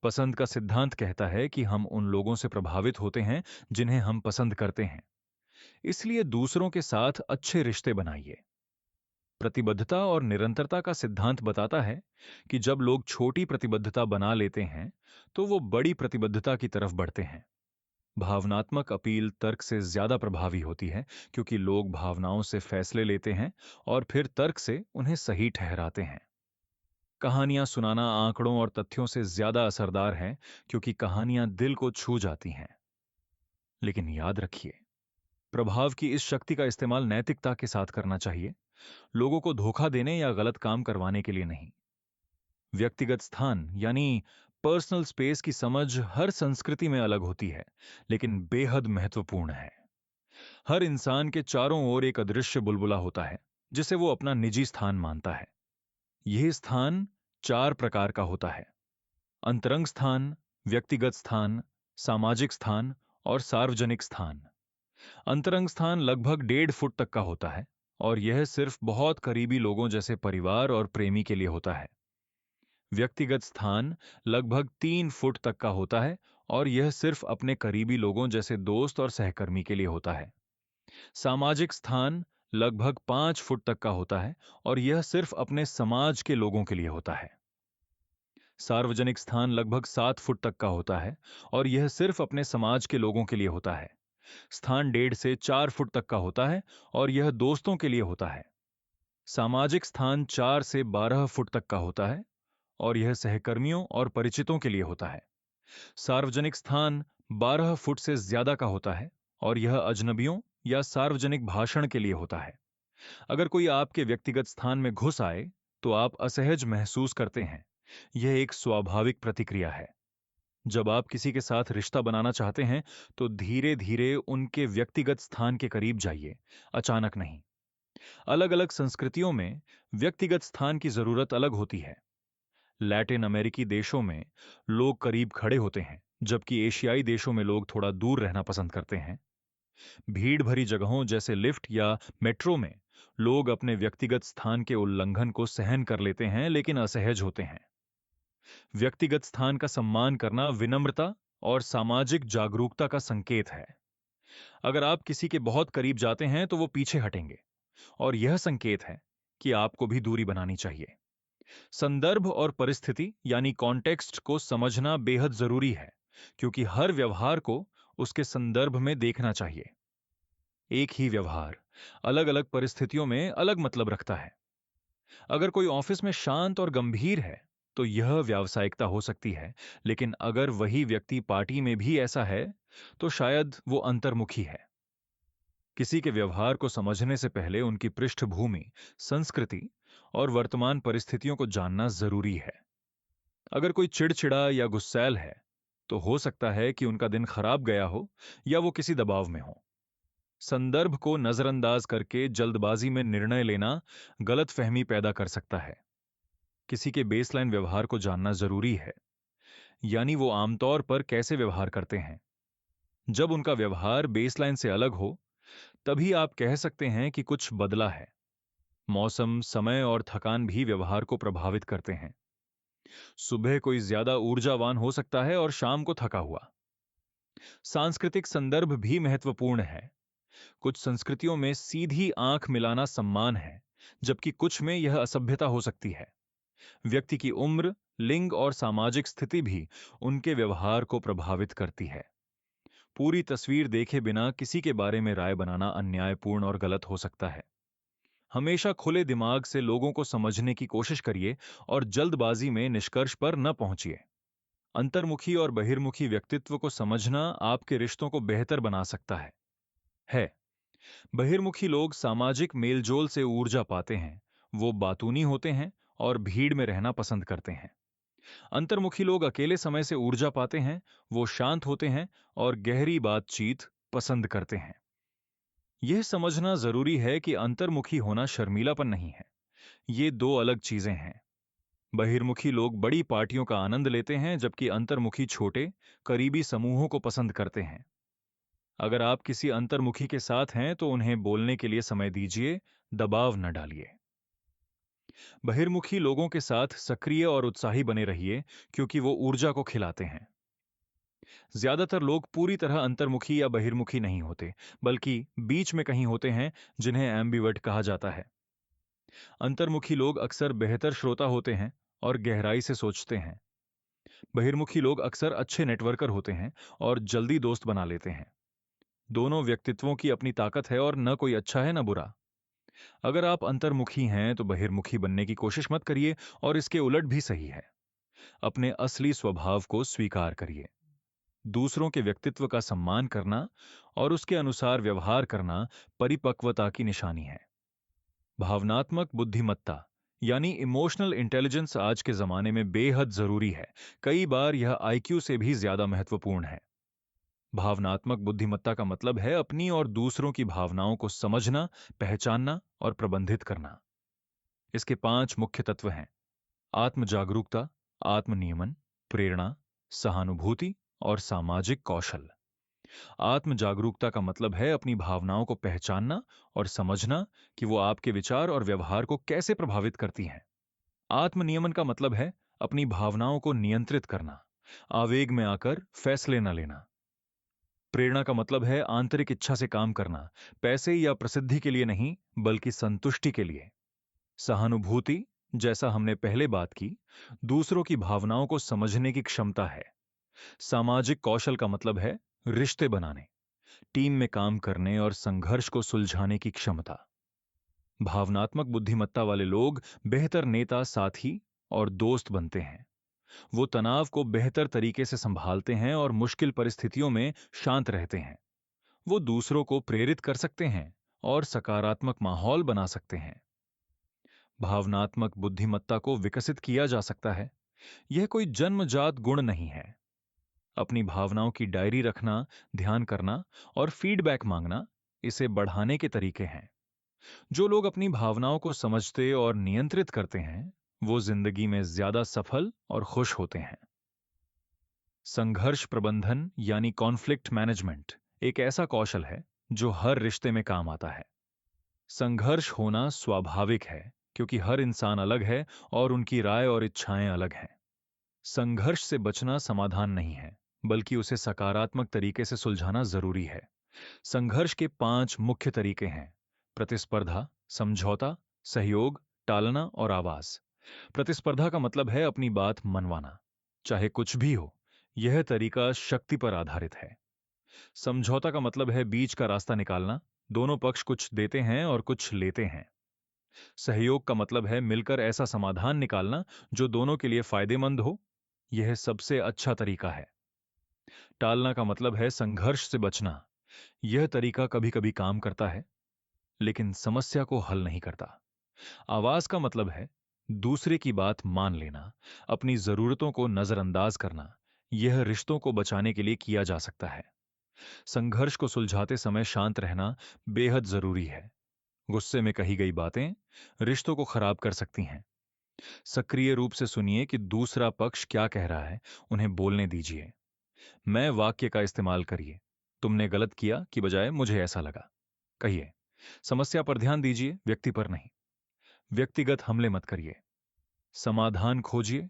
पसंद का सिद्धांत कहता है कि हम उन लोगों से प्रभावित होते हैं जिन्हें हम पसंद करते हैं, इसलिए दूसरों के साथ अच्छे रिश्ते बनाइए। प्रतिबद्धता और निरंतरता का सिद्धांत बताता है कि जब लोग छोटी प्रतिबद्धता बना लेते हैं, तो वो बड़ी प्रतिबद्धता की तरफ बढ़ते हैं। भावनात्मक अपील तर्क से ज्यादा प्रभावी होती है, क्योंकि लोग भावनाओं से फैसले लेते हैं और फिर तर्क से उन्हें सही ठहराते हैं। कहानियां सुनाना आंकड़ों और तथ्यों से ज्यादा असरदार है, क्योंकि कहानियां दिल को छू जाती हैं। लेकिन याद रखिए, प्रभाव की इस शक्ति का इस्तेमाल नैतिकता के साथ करना चाहिए, लोगों को धोखा देने या गलत काम करवाने के लिए नहीं। व्यक्तिगत स्थान यानी पर्सनल स्पेस की समझ हर संस्कृति में अलग होती है, लेकिन बेहद महत्वपूर्ण है। हर इंसान के चारों ओर एक अदृश्य बुलबुला होता है, जिसे वो अपना निजी स्थान मानता है। यह स्थान चार प्रकार का होता है: अंतरंग स्थान, व्यक्तिगत स्थान, सामाजिक स्थान और सार्वजनिक स्थान। अंतरंग स्थान लगभग 1.5 फुट तक का होता है, और यह सिर्फ बहुत करीबी लोगों जैसे परिवार और प्रेमी के लिए होता है। व्यक्तिगत स्थान लगभग 3 फुट तक का होता है, और यह सिर्फ अपने करीबी लोगों जैसे दोस्त और सहकर्मी के लिए होता है। सामाजिक स्थान लगभग 5 फुट तक का होता है, और यह सिर्फ अपने समाज के लोगों के लिए होता है। सार्वजनिक स्थान लगभग 7 फुट तक का होता है, और यह सिर्फ अपने समाज के लोगों के लिए होता है। स्थान 1.5 से 4 फुट तक का होता है, और यह दोस्तों के लिए होता है। सामाजिक स्थान 4 से 12 फुट तक का होता है, और यह सहकर्मियों और परिचितों के लिए होता है। सार्वजनिक स्थान 12 फुट से ज्यादा का होता है, और यह अजनबियों या सार्वजनिक भाषण के लिए होता है। अगर कोई आपके व्यक्तिगत स्थान में घुस आए, तो आप असहज महसूस करते हैं। यह एक स्वाभाविक प्रतिक्रिया है। जब आप किसी के साथ रिश्ता बनाना चाहते हैं, तो धीरे धीरे उनके व्यक्तिगत स्थान के करीब जाइए, अचानक नहीं। अलग अलग संस्कृतियों में व्यक्तिगत स्थान की जरूरत अलग होती है। लैटिन अमेरिकी देशों में लोग करीब खड़े होते हैं, जबकि एशियाई देशों में लोग थोड़ा दूर रहना पसंद करते हैं। भीड़ भरी जगहों जैसे लिफ्ट या मेट्रो में लोग अपने व्यक्तिगत स्थान के उल्लंघन को सहन कर लेते हैं, लेकिन असहज होते हैं। व्यक्तिगत स्थान का सम्मान करना विनम्रता और सामाजिक जागरूकता का संकेत है। अगर आप किसी के बहुत करीब जाते हैं, तो वो पीछे हटेंगे, और यह संकेत है कि आपको भी दूरी बनानी चाहिए। संदर्भ और परिस्थिति यानी कॉन्टेक्स्ट को समझना बेहद जरूरी है, क्योंकि हर व्यवहार को उसके संदर्भ में देखना चाहिए। एक ही व्यवहार अलग अलग परिस्थितियों में अलग मतलब रखता है। अगर कोई ऑफिस में शांत और गंभीर है, तो यह व्यावसायिकता हो सकती है, लेकिन अगर वही व्यक्ति पार्टी में भी ऐसा है, तो शायद वो अंतर्मुखी है। किसी के व्यवहार को समझने से पहले उनकी पृष्ठभूमि, संस्कृति और वर्तमान परिस्थितियों को जानना जरूरी है। अगर कोई चिड़चिड़ा या गुस्सैल है, तो हो सकता है कि उनका दिन खराब गया हो या वो किसी दबाव में हो। संदर्भ को नजरअंदाज करके जल्दबाजी में निर्णय लेना गलतफहमी पैदा कर सकता है। किसी के बेसलाइन व्यवहार को जानना जरूरी है, यानी वो आमतौर पर कैसे व्यवहार करते हैं। जब उनका व्यवहार बेसलाइन से अलग हो, तभी आप कह सकते हैं कि कुछ बदला है। मौसम, समय और थकान भी व्यवहार को प्रभावित करते हैं। सुबह कोई ज्यादा ऊर्जावान हो सकता है और शाम को थका हुआ। सांस्कृतिक संदर्भ भी महत्वपूर्ण है। कुछ संस्कृतियों में सीधी आंख मिलाना सम्मान है, जबकि कुछ में यह असभ्यता हो सकती है। व्यक्ति की उम्र, लिंग और सामाजिक स्थिति भी उनके व्यवहार को प्रभावित करती है। पूरी तस्वीर देखे बिना किसी के बारे में राय बनाना अन्यायपूर्ण और गलत हो सकता है। हमेशा खुले दिमाग से लोगों को समझने की कोशिश करिए और जल्दबाजी में निष्कर्ष पर न पहुंचिए। अंतर्मुखी और बहिर्मुखी व्यक्तित्व को समझना आपके रिश्तों को बेहतर बना सकता है। बहिर्मुखी लोग सामाजिक मेलजोल से ऊर्जा पाते हैं। वो बातूनी होते हैं और भीड़ में रहना पसंद करते हैं। अंतर्मुखी लोग अकेले समय से ऊर्जा पाते हैं। वो शांत होते हैं और गहरी बातचीत पसंद करते हैं। यह समझना जरूरी है कि अंतर्मुखी होना शर्मीलापन नहीं है। ये दो अलग चीजें हैं। बहिर्मुखी लोग बड़ी पार्टियों का आनंद लेते हैं, जबकि अंतर्मुखी छोटे, करीबी समूहों को पसंद करते हैं। अगर आप किसी अंतर्मुखी के साथ हैं तो उन्हें बोलने के लिए समय दीजिए, दबाव न डालिए। बहिर्मुखी लोगों के साथ सक्रिय और उत्साही बने रहिए, क्योंकि वो ऊर्जा को खिलाते हैं। ज्यादातर लोग पूरी तरह अंतर्मुखी या बहिर्मुखी नहीं होते, बल्कि बीच में कहीं होते हैं, जिन्हें एम्बिवर्ट कहा जाता है। अंतर्मुखी लोग अक्सर बेहतर श्रोता होते हैं और गहराई से सोचते हैं। बहिर्मुखी लोग अक्सर अच्छे नेटवर्कर होते हैं और जल्दी दोस्त बना लेते हैं। दोनों व्यक्तित्वों की अपनी ताकत है और न कोई अच्छा है न बुरा। अगर आप अंतर्मुखी हैं तो बहिर्मुखी बनने की कोशिश मत करिए, और इसके उलट भी सही है। अपने असली स्वभाव को स्वीकार करिए। दूसरों के व्यक्तित्व का सम्मान करना और उसके अनुसार व्यवहार करना परिपक्वता की निशानी है। भावनात्मक बुद्धिमत्ता यानी इमोशनल इंटेलिजेंस आज के जमाने में बेहद जरूरी है। कई बार यह आईक्यू से भी ज्यादा महत्वपूर्ण है। भावनात्मक बुद्धिमत्ता का मतलब है अपनी और दूसरों की भावनाओं को समझना, पहचानना और प्रबंधित करना। इसके 5 मुख्य तत्व हैं: आत्म जागरूकता, आत्म नियमन, प्रेरणा, सहानुभूति और सामाजिक कौशल। आत्म जागरूकता का मतलब है अपनी भावनाओं को पहचानना और समझना कि वो आपके विचार और व्यवहार को कैसे प्रभावित करती हैं। आत्म नियमन का मतलब है अपनी भावनाओं को नियंत्रित करना, आवेग में आकर फैसले न लेना। प्रेरणा का मतलब है आंतरिक इच्छा से काम करना, पैसे या प्रसिद्धि के लिए नहीं, बल्कि संतुष्टि के लिए। सहानुभूति, जैसा हमने पहले बात की, दूसरों की भावनाओं को समझने की क्षमता है। सामाजिक कौशल का मतलब है रिश्ते बनाने, टीम में काम करने और संघर्ष को सुलझाने की क्षमता। भावनात्मक बुद्धिमत्ता वाले लोग बेहतर नेता, साथी और दोस्त बनते हैं। वो तनाव को बेहतर तरीके से संभालते हैं और मुश्किल परिस्थितियों में शांत रहते हैं। वो दूसरों को प्रेरित कर सकते हैं और सकारात्मक माहौल बना सकते हैं। भावनात्मक बुद्धिमत्ता को विकसित किया जा सकता है। यह कोई जन्मजात गुण नहीं है। अपनी भावनाओं की डायरी रखना, ध्यान करना और फीडबैक मांगना इसे बढ़ाने के तरीके हैं। जो लोग अपनी भावनाओं को समझते और नियंत्रित करते हैं, वो जिंदगी में ज्यादा सफल और खुश होते हैं। संघर्ष प्रबंधन यानी कॉन्फ्लिक्ट मैनेजमेंट एक ऐसा कौशल है जो हर रिश्ते में काम आता है। संघर्ष होना स्वाभाविक है, क्योंकि हर इंसान अलग है और उनकी राय और इच्छाएं अलग हैं। संघर्ष से बचना समाधान नहीं है, बल्कि उसे सकारात्मक तरीके से सुलझाना जरूरी है। संघर्ष के 5 मुख्य तरीके हैं: प्रतिस्पर्धा, समझौता, सहयोग, टालना और आवाज। प्रतिस्पर्धा का मतलब है अपनी बात मनवाना, चाहे कुछ भी हो। यह तरीका शक्ति पर आधारित है। समझौता का मतलब है बीच का रास्ता निकालना, दोनों पक्ष कुछ देते हैं और कुछ लेते हैं। सहयोग का मतलब है मिलकर ऐसा समाधान निकालना जो दोनों के लिए फायदेमंद हो। यह सबसे अच्छा तरीका है। टालना का मतलब है संघर्ष से बचना। यह तरीका कभी कभी काम करता है, लेकिन समस्या को हल नहीं करता। आवाज का मतलब है दूसरे की बात मान लेना, अपनी जरूरतों को नजरअंदाज करना। यह रिश्तों को बचाने के लिए किया जा सकता है। संघर्ष को सुलझाते समय शांत रहना बेहद जरूरी है। गुस्से में कही गई बातें रिश्तों को खराब कर सकती हैं। सक्रिय रूप से सुनिए कि दूसरा पक्ष क्या कह रहा है, उन्हें बोलने दीजिए। मैं वाक्य का इस्तेमाल करिए। तुमने गलत किया कि बजाय मुझे ऐसा लगा कहिए। समस्या पर ध्यान दीजिए, व्यक्ति पर नहीं। व्यक्तिगत हमले मत करिए। समाधान खोजिए,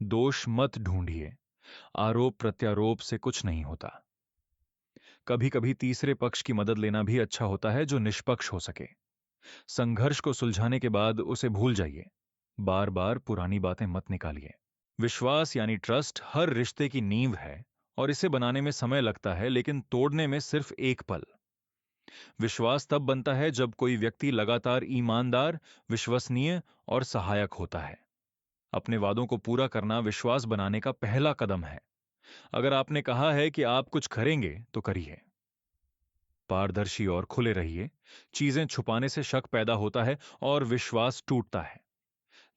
दोष मत ढूंढिए। आरोप प्रत्यारोप से कुछ नहीं होता। कभी कभी तीसरे पक्ष की मदद लेना भी अच्छा होता है, जो निष्पक्ष हो सके। संघर्ष को सुलझाने के बाद उसे भूल जाइए। बार बार पुरानी बातें मत निकालिए। विश्वास यानी ट्रस्ट हर रिश्ते की नींव है, और इसे बनाने में समय लगता है, लेकिन तोड़ने में सिर्फ एक पल। विश्वास तब बनता है जब कोई व्यक्ति लगातार ईमानदार, विश्वसनीय और सहायक होता है। अपने वादों को पूरा करना विश्वास बनाने का पहला कदम है। अगर आपने कहा है कि आप कुछ करेंगे, तो करिए। पारदर्शी और खुले रहिए। चीजें छुपाने से शक पैदा होता है और विश्वास टूटता है।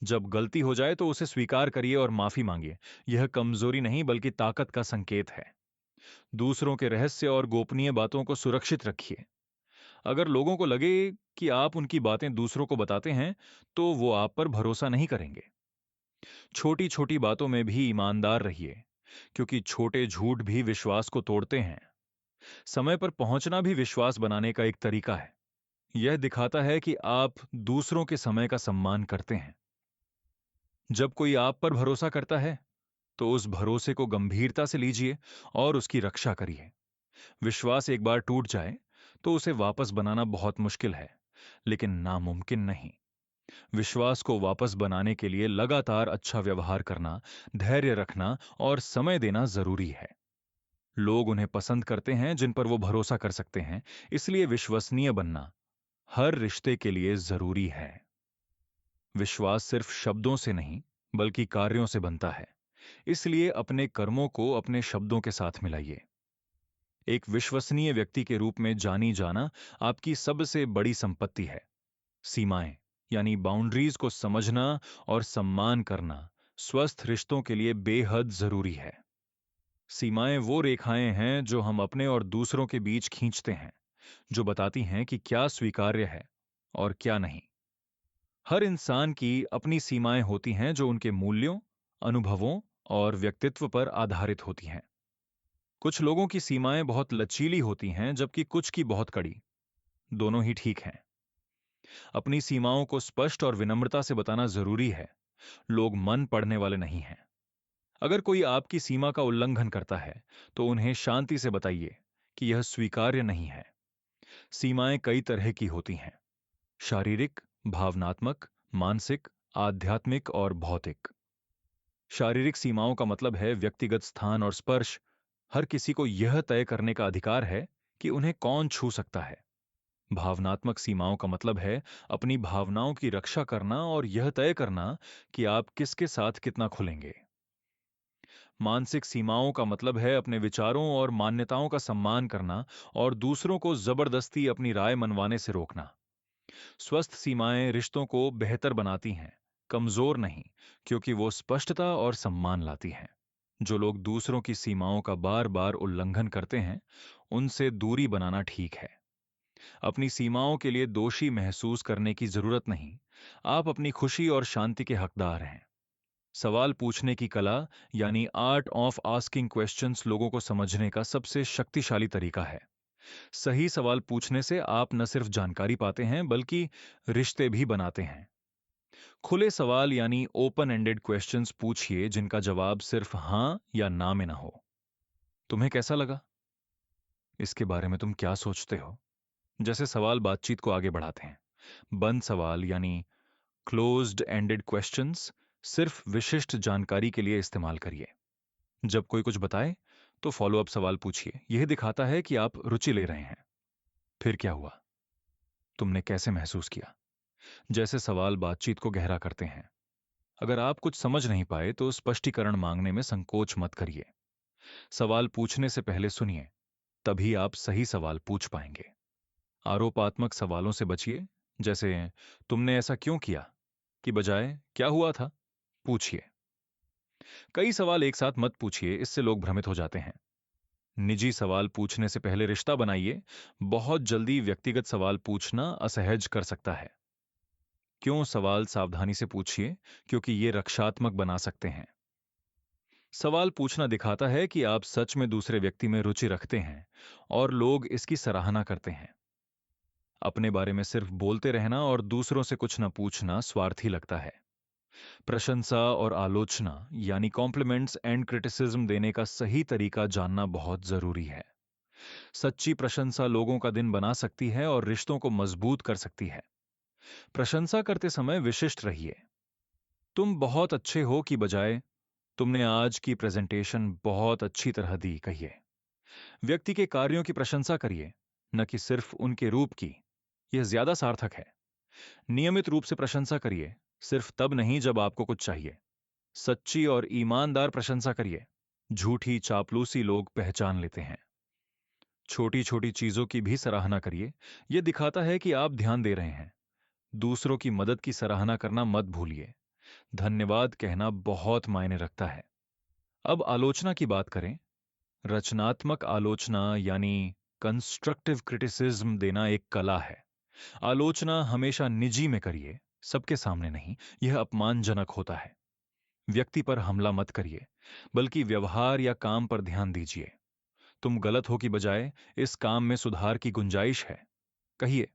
जब गलती हो जाए तो उसे स्वीकार करिए और माफी मांगिए। यह कमजोरी नहीं, बल्कि ताकत का संकेत है। दूसरों के रहस्य और गोपनीय बातों को सुरक्षित रखिए। अगर लोगों को लगे कि आप उनकी बातें दूसरों को बताते हैं, तो वो आप पर भरोसा नहीं करेंगे। छोटी छोटी बातों में भी ईमानदार रहिए, क्योंकि छोटे झूठ भी विश्वास को तोड़ते हैं। समय पर पहुंचना भी विश्वास बनाने का एक तरीका है। यह दिखाता है कि आप दूसरों के समय का सम्मान करते हैं। जब कोई आप पर भरोसा करता है, तो उस भरोसे को गंभीरता से लीजिए और उसकी रक्षा करिए। विश्वास एक बार टूट जाए तो उसे वापस बनाना बहुत मुश्किल है, लेकिन नामुमकिन नहीं। विश्वास को वापस बनाने के लिए लगातार अच्छा व्यवहार करना, धैर्य रखना और समय देना जरूरी है। लोग उन्हें पसंद करते हैं जिन पर वो भरोसा कर सकते हैं, इसलिए विश्वसनीय बनना हर रिश्ते के लिए जरूरी है। विश्वास सिर्फ शब्दों से नहीं, बल्कि कार्यों से बनता है। इसलिए अपने कर्मों को अपने शब्दों के साथ मिलाइए। एक विश्वसनीय व्यक्ति के रूप में जानी जाना आपकी सबसे बड़ी संपत्ति है। सीमाएं, यानी बाउंड्रीज को समझना और सम्मान करना स्वस्थ रिश्तों के लिए बेहद जरूरी है। सीमाएं वो रेखाएं हैं जो हम अपने और दूसरों के बीच खींचते हैं, जो बताती हैं कि क्या स्वीकार्य है और क्या नहीं। हर इंसान की अपनी सीमाएं होती हैं, जो उनके मूल्यों, अनुभवों और व्यक्तित्व पर आधारित होती हैं। कुछ लोगों की सीमाएं बहुत लचीली होती हैं, जबकि कुछ की बहुत कड़ी। दोनों ही ठीक हैं। अपनी सीमाओं को स्पष्ट और विनम्रता से बताना जरूरी है। लोग मन पढ़ने वाले नहीं हैं। अगर कोई आपकी सीमा का उल्लंघन करता है, तो उन्हें शांति से बताइए कि यह स्वीकार्य नहीं है। सीमाएं कई तरह की होती हैं: शारीरिक, भावनात्मक, मानसिक, आध्यात्मिक और भौतिक। शारीरिक सीमाओं का मतलब है व्यक्तिगत स्थान और स्पर्श। हर किसी को यह तय करने का अधिकार है कि उन्हें कौन छू सकता है। भावनात्मक सीमाओं का मतलब है अपनी भावनाओं की रक्षा करना और यह तय करना कि आप किसके साथ कितना खुलेंगे। मानसिक सीमाओं का मतलब है अपने विचारों और मान्यताओं का सम्मान करना और दूसरों को जबरदस्ती अपनी राय मनवाने से रोकना। स्वस्थ सीमाएं रिश्तों को बेहतर बनाती हैं, कमजोर नहीं, क्योंकि वो स्पष्टता और सम्मान लाती हैं। जो लोग दूसरों की सीमाओं का बार बार उल्लंघन करते हैं, उनसे दूरी बनाना ठीक है। अपनी सीमाओं के लिए दोषी महसूस करने की जरूरत नहीं। आप अपनी खुशी और शांति के हकदार हैं। सवाल पूछने की कला, यानी आर्ट ऑफ आस्किंग क्वेश्चंस, लोगों को समझने का सबसे शक्तिशाली तरीका है। सही सवाल पूछने से आप न सिर्फ जानकारी पाते हैं, बल्कि रिश्ते भी बनाते हैं। खुले सवाल यानी ओपन एंडेड क्वेश्चंस पूछिए, जिनका जवाब सिर्फ हां या ना में ना हो। तुम्हें कैसा लगा? इसके बारे में तुम क्या सोचते हो? जैसे सवाल बातचीत को आगे बढ़ाते हैं। बंद सवाल यानी क्लोज्ड एंडेड क्वेश्चंस सिर्फ विशिष्ट जानकारी के लिए इस्तेमाल करिए। जब कोई कुछ बताए, तो फॉलो अप सवाल पूछिए। यह दिखाता है कि आप रुचि ले रहे हैं। फिर क्या हुआ? तुमने कैसे महसूस किया? जैसे सवाल बातचीत को गहरा करते हैं। अगर आप कुछ समझ नहीं पाए, तो स्पष्टीकरण मांगने में संकोच मत करिए। सवाल पूछने से पहले सुनिए, तभी आप सही सवाल पूछ पाएंगे। आरोपात्मक सवालों से बचिए, जैसे तुमने ऐसा क्यों किया, की बजाय क्या हुआ था, पूछिए। कई सवाल एक साथ मत पूछिए, इससे लोग भ्रमित हो जाते हैं। निजी सवाल पूछने से पहले रिश्ता बनाइए। बहुत जल्दी व्यक्तिगत सवाल पूछना असहज कर सकता है। क्यों सवाल सावधानी से पूछिए, क्योंकि ये रक्षात्मक बना सकते हैं। सवाल पूछना दिखाता है कि आप सच में दूसरे व्यक्ति में रुचि रखते हैं, और लोग इसकी सराहना करते हैं। अपने बारे में सिर्फ बोलते रहना और दूसरों से कुछ न पूछना स्वार्थी लगता है। प्रशंसा और आलोचना, यानी कॉम्प्लीमेंट्स एंड क्रिटिसिज्म देने का सही तरीका जानना बहुत जरूरी है। सच्ची प्रशंसा लोगों का दिन बना सकती है और रिश्तों को मजबूत कर सकती है। प्रशंसा करते समय विशिष्ट रहिए। तुम बहुत अच्छे हो की बजाय तुमने आज की प्रेजेंटेशन बहुत अच्छी तरह दी, कहिए। व्यक्ति के कार्यों की प्रशंसा करिए, न कि सिर्फ उनके रूप की। यह ज्यादा सार्थक है। नियमित रूप से प्रशंसा करिए, सिर्फ तब नहीं जब आपको कुछ चाहिए। सच्ची और ईमानदार प्रशंसा करिए। झूठी चापलूसी लोग पहचान लेते हैं। छोटी छोटी चीजों की भी सराहना करिए। यह दिखाता है कि आप ध्यान दे रहे हैं। दूसरों की मदद की सराहना करना मत भूलिए। धन्यवाद कहना बहुत मायने रखता है। अब आलोचना की बात करें। रचनात्मक आलोचना यानी कंस्ट्रक्टिव क्रिटिसिज्म देना एक कला है। आलोचना हमेशा निजी में करिए, सबके सामने नहीं। यह अपमानजनक होता है। व्यक्ति पर हमला मत करिए, बल्कि व्यवहार या काम पर ध्यान दीजिए। तुम गलत हो की बजाय इस काम में सुधार की गुंजाइश है, कहिए।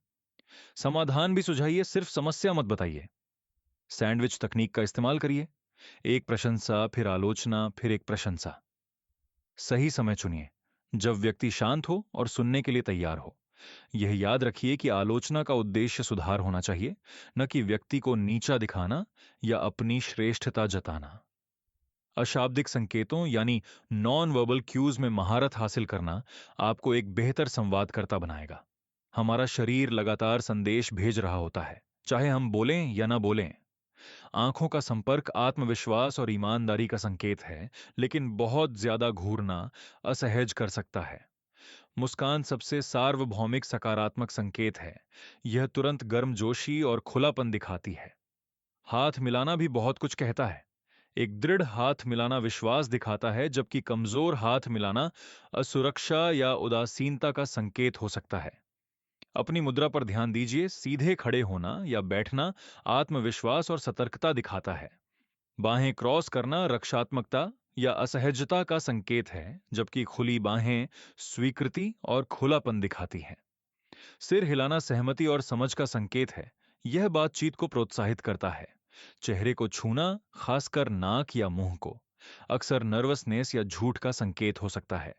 समाधान भी सुझाइए, सिर्फ समस्या मत बताइए। सैंडविच तकनीक का इस्तेमाल करिए। एक प्रशंसा, फिर आलोचना, फिर एक प्रशंसा। सही समय चुनिए, जब व्यक्ति शांत हो और सुनने के लिए तैयार हो। यह याद रखिए कि आलोचना का उद्देश्य सुधार होना चाहिए, न कि व्यक्ति को नीचा दिखाना या अपनी श्रेष्ठता जताना। अशाब्दिक संकेतों यानी नॉन वर्बल क्यूज में महारत हासिल करना आपको एक बेहतर संवादकर्ता बनाएगा। हमारा शरीर लगातार संदेश भेज रहा होता है, चाहे हम बोलें या ना बोलें। आंखों का संपर्क आत्मविश्वास और ईमानदारी का संकेत है, लेकिन बहुत ज्यादा घूरना असहज कर सकता है। मुस्कान सबसे सार्वभौमिक सकारात्मक संकेत है। यह तुरंत गर्मजोशी और खुलापन दिखाती है। हाथ मिलाना भी बहुत कुछ कहता है। एक दृढ़ हाथ मिलाना विश्वास दिखाता है, जबकि कमजोर हाथ मिलाना असुरक्षा या उदासीनता का संकेत हो सकता है। अपनी मुद्रा पर ध्यान दीजिए। सीधे खड़े होना या बैठना आत्मविश्वास और सतर्कता दिखाता है। बाहें क्रॉस करना रक्षात्मकता या असहजता का संकेत है, जबकि खुली बाहें स्वीकृति और खुलापन दिखाती हैं। सिर हिलाना सहमति और समझ का संकेत है। यह बातचीत को प्रोत्साहित करता है। चेहरे को छूना, खासकर नाक या मुंह को, अक्सर नर्वसनेस या झूठ का संकेत हो सकता है।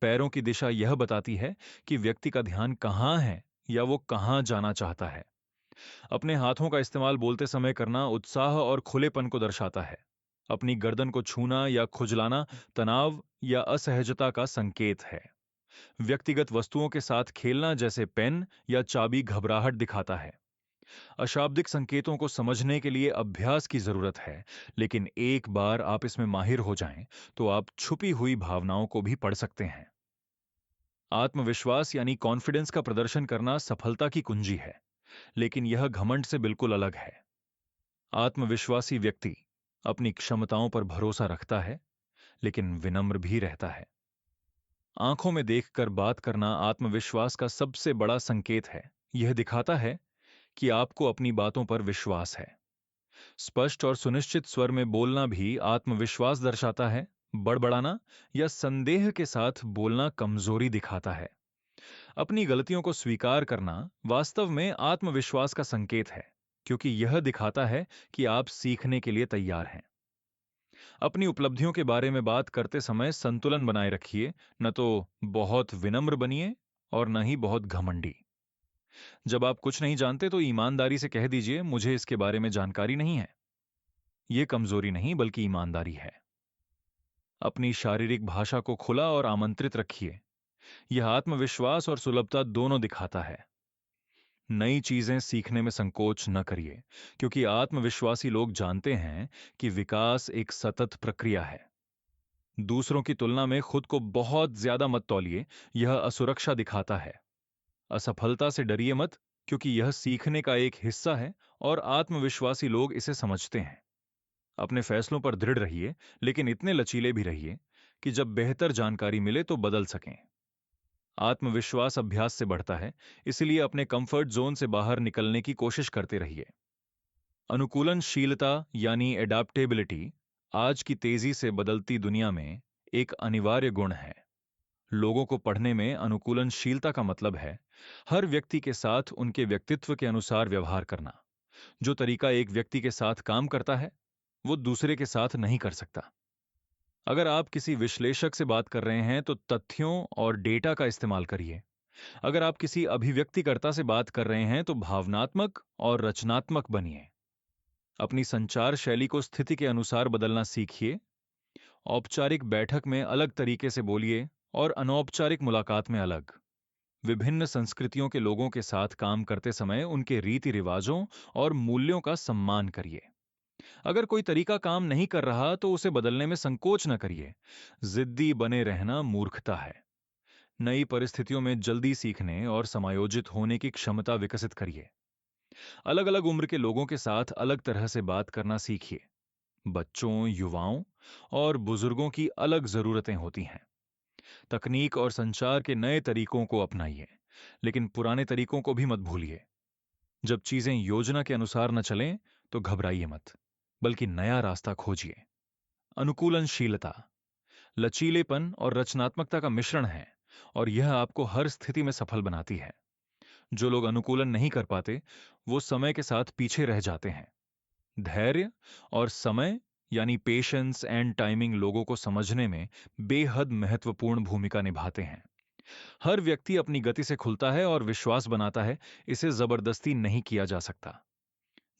पैरों की दिशा यह बताती है कि व्यक्ति का ध्यान कहां है या वो कहां जाना चाहता है। अपने हाथों का इस्तेमाल बोलते समय करना उत्साह और खुलेपन को दर्शाता है। अपनी गर्दन को छूना या खुजलाना तनाव या असहजता का संकेत है। व्यक्तिगत वस्तुओं के साथ खेलना, जैसे पेन या चाबी, घबराहट दिखाता है। अशाब्दिक संकेतों को समझने के लिए अभ्यास की जरूरत है, लेकिन एक बार आप इसमें माहिर हो जाएं, तो आप छुपी हुई भावनाओं को भी पढ़ सकते हैं। आत्मविश्वास यानी कॉन्फिडेंस का प्रदर्शन करना सफलता की कुंजी है, लेकिन यह घमंड से बिल्कुल अलग है। आत्मविश्वासी व्यक्ति अपनी क्षमताओं पर भरोसा रखता है, लेकिन विनम्र भी रहता है। आंखों में देखकर बात करना आत्मविश्वास का सबसे बड़ा संकेत है। यह दिखाता है कि आपको अपनी बातों पर विश्वास है। स्पष्ट और सुनिश्चित स्वर में बोलना भी आत्मविश्वास दर्शाता है। बड़बड़ाना या संदेह के साथ बोलना कमजोरी दिखाता है। अपनी गलतियों को स्वीकार करना वास्तव में आत्मविश्वास का संकेत है, क्योंकि यह दिखाता है कि आप सीखने के लिए तैयार हैं। अपनी उपलब्धियों के बारे में बात करते समय संतुलन बनाए रखिए। न तो बहुत विनम्र बनिए और न ही बहुत घमंडी। जब आप कुछ नहीं जानते तो ईमानदारी से कह दीजिए, मुझे इसके बारे में जानकारी नहीं है। यह कमजोरी नहीं, बल्कि ईमानदारी है। अपनी शारीरिक भाषा को खुला और आमंत्रित रखिए। यह आत्मविश्वास और सुलभता दोनों दिखाता है। नई चीजें सीखने में संकोच न करिए, क्योंकि आत्मविश्वासी लोग जानते हैं कि विकास एक सतत प्रक्रिया है। दूसरों की तुलना में खुद को बहुत ज्यादा मत तौलिए। यह असुरक्षा दिखाता है। असफलता से डरिए मत, क्योंकि यह सीखने का एक हिस्सा है और आत्मविश्वासी लोग इसे समझते हैं। अपने फैसलों पर दृढ़ रहिए, लेकिन इतने लचीले भी रहिए कि जब बेहतर जानकारी मिले तो बदल सकें। आत्मविश्वास अभ्यास से बढ़ता है, इसलिए अपने कंफर्ट जोन से बाहर निकलने की कोशिश करते रहिए। अनुकूलनशीलता यानी एडाप्टेबिलिटी आज की तेजी से बदलती दुनिया में एक अनिवार्य गुण है। लोगों को पढ़ने में अनुकूलनशीलता का मतलब है हर व्यक्ति के साथ उनके व्यक्तित्व के अनुसार व्यवहार करना। जो तरीका एक व्यक्ति के साथ काम करता है, वो दूसरे के साथ नहीं कर सकता। अगर आप किसी विश्लेषक से बात कर रहे हैं तो तथ्यों और डेटा का इस्तेमाल करिए। अगर आप किसी अभिव्यक्तिकर्ता से बात कर रहे हैं तो भावनात्मक और रचनात्मक बनिए। अपनी संचार शैली को स्थिति के अनुसार बदलना सीखिए, औपचारिक बैठक में अलग तरीके से बोलिए और अनौपचारिक मुलाकात में अलग। विभिन्न संस्कृतियों के लोगों के साथ काम करते समय उनके रीति रिवाजों और मूल्यों का सम्मान करिए। अगर कोई तरीका काम नहीं कर रहा तो उसे बदलने में संकोच न करिए। जिद्दी बने रहना मूर्खता है। नई परिस्थितियों में जल्दी सीखने और समायोजित होने की क्षमता विकसित करिए। अलग अलग उम्र के लोगों के साथ अलग तरह से बात करना सीखिए। बच्चों, युवाओं और बुजुर्गों की अलग जरूरतें होती हैं। तकनीक और संचार के नए तरीकों को अपनाइए, लेकिन पुराने तरीकों को भी मत भूलिए। जब चीजें योजना के अनुसार न चलें तो घबराइए मत, बल्कि नया रास्ता खोजिए। अनुकूलनशीलता लचीलेपन और रचनात्मकता का मिश्रण है, और यह आपको हर स्थिति में सफल बनाती है। जो लोग अनुकूलन नहीं कर पाते वो समय के साथ पीछे रह जाते हैं। धैर्य और समय यानी पेशेंस एंड टाइमिंग लोगों को समझने में बेहद महत्वपूर्ण भूमिका निभाते हैं। हर व्यक्ति अपनी गति से खुलता है और विश्वास बनाता है, इसे जबरदस्ती नहीं किया जा सकता।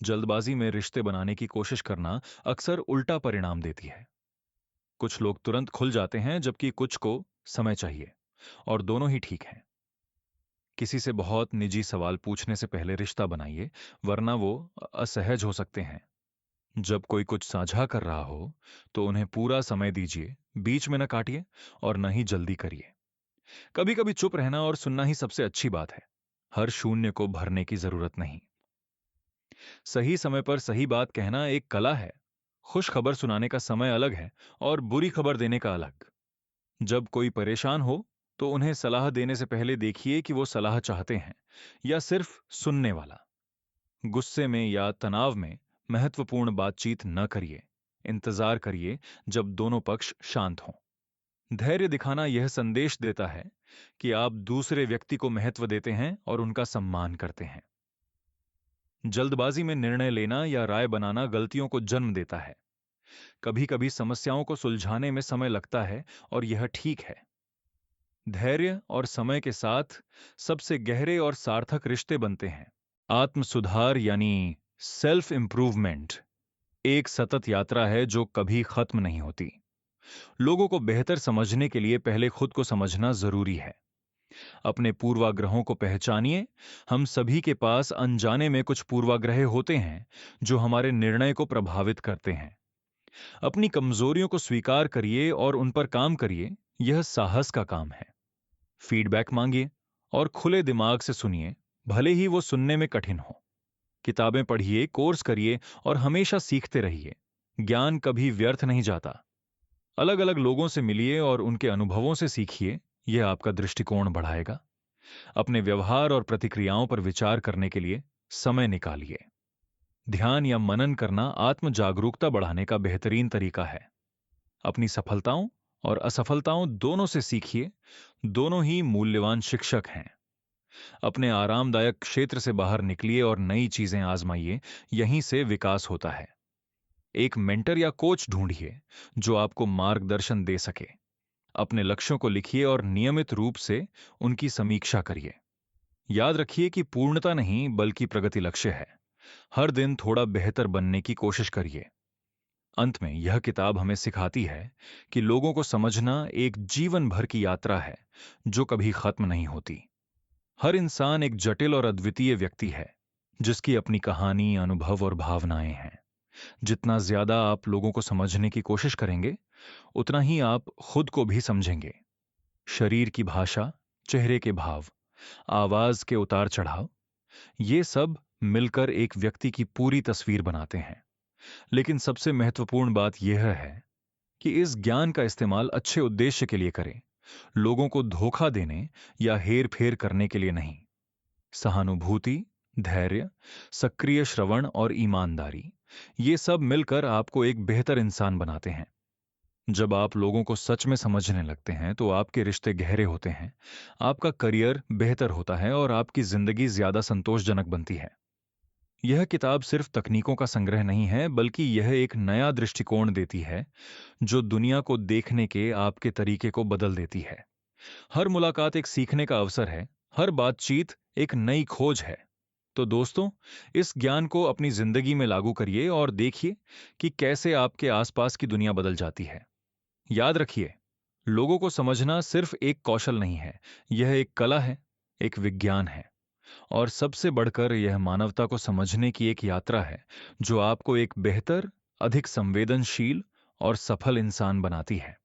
जल्दबाजी में रिश्ते बनाने की कोशिश करना अक्सर उल्टा परिणाम देती है। कुछ लोग तुरंत खुल जाते हैं जबकि कुछ को समय चाहिए, और दोनों ही ठीक हैं। किसी से बहुत निजी सवाल पूछने से पहले रिश्ता बनाइए, वरना वो असहज हो सकते हैं। जब कोई कुछ साझा कर रहा हो तो उन्हें पूरा समय दीजिए, बीच में न काटिए और न ही जल्दी करिए। कभी कभी चुप रहना और सुनना ही सबसे अच्छी बात है। हर शून्य को भरने की जरूरत नहीं। सही समय पर सही बात कहना एक कला है। खुश खबर सुनाने का समय अलग है और बुरी खबर देने का अलग। जब कोई परेशान हो तो उन्हें सलाह देने से पहले देखिए कि वो सलाह चाहते हैं या सिर्फ सुनने वाला। गुस्से में या तनाव में महत्वपूर्ण बातचीत न करिए। इंतजार करिए जब दोनों पक्ष शांत हों। धैर्य दिखाना यह संदेश देता है कि आप दूसरे व्यक्ति को महत्व देते हैं और उनका सम्मान करते हैं। जल्दबाजी में निर्णय लेना या राय बनाना गलतियों को जन्म देता है। कभी कभी समस्याओं को सुलझाने में समय लगता है और यह ठीक है। धैर्य और समय के साथ सबसे गहरे और सार्थक रिश्ते बनते हैं। आत्म सुधार यानी सेल्फ इंप्रूवमेंट एक सतत यात्रा है जो कभी खत्म नहीं होती। लोगों को बेहतर समझने के लिए पहले खुद को समझना जरूरी है। अपने पूर्वाग्रहों को पहचानिए। हम सभी के पास अनजाने में कुछ पूर्वाग्रह होते हैं जो हमारे निर्णय को प्रभावित करते हैं। अपनी कमजोरियों को स्वीकार करिए और उन पर काम करिए। यह साहस का काम है। फीडबैक मांगिए और खुले दिमाग से सुनिए, भले ही वो सुनने में कठिन हो। किताबें पढ़िए, कोर्स करिए और हमेशा सीखते रहिए। ज्ञान कभी व्यर्थ नहीं जाता। अलग अलग लोगों से मिलिए और उनके अनुभवों से सीखिए। यह आपका दृष्टिकोण बढ़ाएगा। अपने व्यवहार और प्रतिक्रियाओं पर विचार करने के लिए समय निकालिए। ध्यान या मनन करना आत्म जागरूकता बढ़ाने का बेहतरीन तरीका है। अपनी सफलताओं और असफलताओं दोनों से सीखिए। दोनों ही मूल्यवान शिक्षक हैं। अपने आरामदायक क्षेत्र से बाहर निकलिए और नई चीजें आजमाइए। यहीं से विकास होता है। एक मेंटर या कोच ढूंढिए जो आपको मार्गदर्शन दे सके। अपने लक्ष्यों को लिखिए और नियमित रूप से उनकी समीक्षा करिए। याद रखिए कि पूर्णता नहीं बल्कि प्रगति लक्ष्य है। हर दिन थोड़ा बेहतर बनने की कोशिश करिए। अंत में यह किताब हमें सिखाती है कि लोगों को समझना एक जीवन भर की यात्रा है जो कभी खत्म नहीं होती। हर इंसान एक जटिल और अद्वितीय व्यक्ति है जिसकी अपनी कहानी, अनुभव और भावनाएं हैं। जितना ज्यादा आप लोगों को समझने की कोशिश करेंगे, उतना ही आप खुद को भी समझेंगे। शरीर की भाषा, चेहरे के भाव, आवाज के उतार चढ़ाव, ये सब मिलकर एक व्यक्ति की पूरी तस्वीर बनाते हैं। लेकिन सबसे महत्वपूर्ण बात यह है कि इस ज्ञान का इस्तेमाल अच्छे उद्देश्य के लिए करें, लोगों को धोखा देने या हेर फेर करने के लिए नहीं। सहानुभूति, धैर्य, सक्रिय श्रवण और ईमानदारी, ये सब मिलकर आपको एक बेहतर इंसान बनाते हैं। जब आप लोगों को सच में समझने लगते हैं तो आपके रिश्ते गहरे होते हैं, आपका करियर बेहतर होता है और आपकी जिंदगी ज्यादा संतोषजनक बनती है। यह किताब सिर्फ तकनीकों का संग्रह नहीं है, बल्कि यह एक नया दृष्टिकोण देती है जो दुनिया को देखने के आपके तरीके को बदल देती है। हर मुलाकात एक सीखने का अवसर है, हर बातचीत एक नई खोज है। तो दोस्तों, इस ज्ञान को अपनी जिंदगी में लागू करिए और देखिए कि कैसे आपके आसपास की दुनिया बदल जाती है। याद रखिए, लोगों को समझना सिर्फ एक कौशल नहीं है, यह एक कला है, एक विज्ञान है, और सबसे बढ़कर यह मानवता को समझने की एक यात्रा है जो आपको एक बेहतर, अधिक संवेदनशील और सफल इंसान बनाती है।